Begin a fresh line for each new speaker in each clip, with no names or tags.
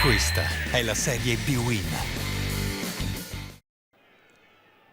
Questa è la Serie B-Win.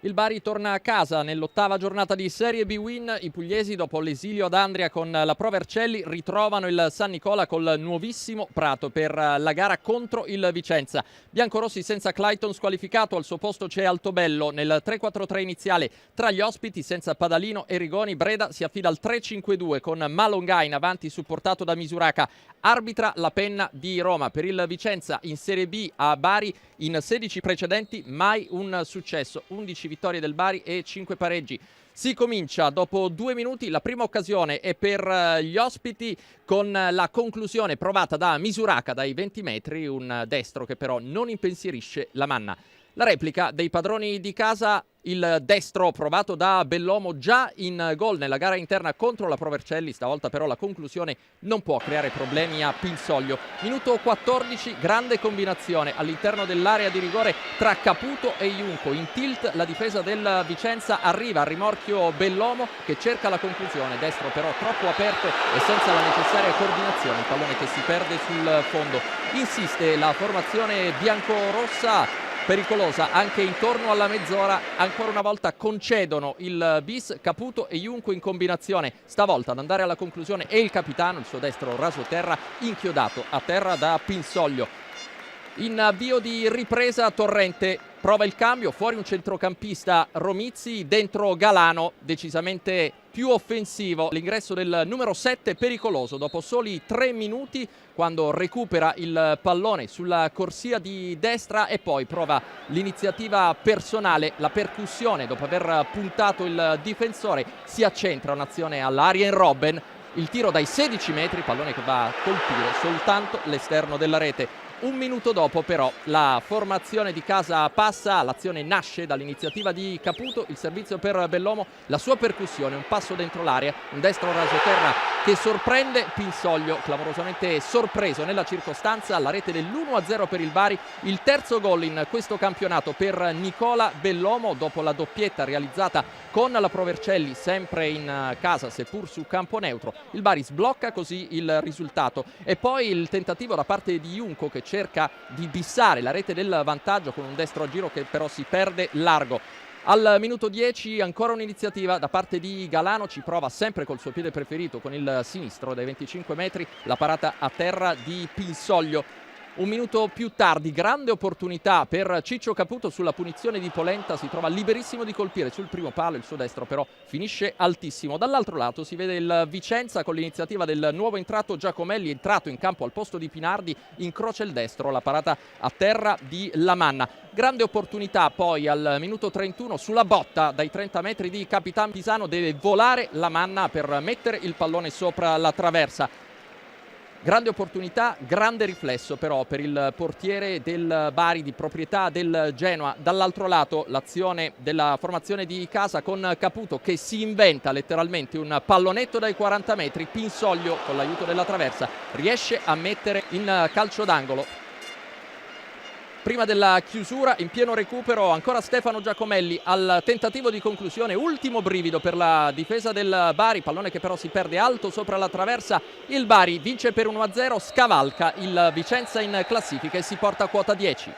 Il Bari torna a casa nell'8ª giornata di Serie B-Win. I pugliesi, dopo l'esilio ad Andria con la Pro Vercelli, ritrovano il San Nicola col nuovissimo prato per la gara contro il Vicenza. Biancorossi senza Clayton squalificato, al suo posto c'è Altobello. Nel 3-4-3 iniziale tra gli ospiti, senza Padalino e Rigoni, Breda si affida al 3-5-2 con Malonga in avanti supportato da Misuraka. Arbitra la penna di Roma. Per il Vicenza in Serie B a Bari in 16 precedenti mai un successo, 11 vittorie del Bari e 5 pareggi. Si comincia dopo 2 minuti, la prima occasione è per gli ospiti con la conclusione provata da Misuraka dai 20 metri, un destro che però non impensierisce la manna. La replica dei padroni di casa, il destro provato da Bellomo già in gol nella gara interna contro la Pro Vercelli, stavolta però la conclusione non può creare problemi a Pinsoglio. Minuto 14, grande combinazione all'interno dell'area di rigore tra Caputo e Junco. In tilt la difesa del Vicenza, arriva a rimorchio Bellomo che cerca la conclusione, destro però troppo aperto e senza la necessaria coordinazione, il pallone che si perde sul fondo. Insiste la formazione biancorossa, pericolosa anche intorno alla mezz'ora. Ancora una volta concedono il bis. Caputo e Junco in combinazione, stavolta ad andare alla conclusione è il capitano, il suo destro raso terra, inchiodato a terra da Pinsoglio. In avvio di ripresa Torrente prova il cambio, fuori un centrocampista Romizzi, dentro Galano, decisamente più offensivo. L'ingresso del numero 7 pericoloso dopo soli 3 minuti, quando recupera il pallone sulla corsia di destra e poi prova l'iniziativa personale, la percussione dopo aver puntato il difensore. Si accentra un'azione all'Arjen Robben, il tiro dai 16 metri, pallone che va a colpire soltanto l'esterno della rete. Un minuto dopo però la formazione di casa passa, l'azione nasce dall'iniziativa di Caputo, il servizio per Bellomo, la sua percussione, un passo dentro l'area, un destro rasoterra che sorprende Pinsoglio, clamorosamente sorpreso nella circostanza, la rete dell'1-0 per il Bari, il terzo gol in questo campionato per Nicola Bellomo dopo la doppietta realizzata con la Pro Vercelli sempre in casa seppur su campo neutro. Il Bari sblocca così il risultato e poi il tentativo da parte di Junco che cerca di bissare la rete del vantaggio con un destro a giro che però si perde largo. Al minuto 10 ancora un'iniziativa da parte di Galano, ci prova sempre col suo piede preferito con il sinistro dai 25 metri, la parata a terra di Pinsoglio. Un minuto più tardi, grande opportunità per Ciccio Caputo sulla punizione di Polenta, si trova liberissimo di colpire sul primo palo, il suo destro però finisce altissimo. Dall'altro lato si vede il Vicenza con l'iniziativa del nuovo entrato Giacomelli, entrato in campo al posto di Pinardi, incrocia il destro, la parata a terra di Lamanna. Grande opportunità poi al minuto 31 sulla botta dai 30 metri di Capitan Pisano, deve volare Lamanna per mettere il pallone sopra la traversa. Grande opportunità, grande riflesso però per il portiere del Bari di proprietà del Genoa. Dall'altro lato l'azione della formazione di casa con Caputo che si inventa letteralmente un pallonetto dai 40 metri. Pinsoglio con l'aiuto della traversa riesce a mettere in calcio d'angolo. Prima della chiusura, in pieno recupero, ancora Stefano Giacomelli al tentativo di conclusione, ultimo brivido per la difesa del Bari, pallone che però si perde alto sopra la traversa. Il Bari vince per 1-0, scavalca il Vicenza in classifica e si porta a quota 10.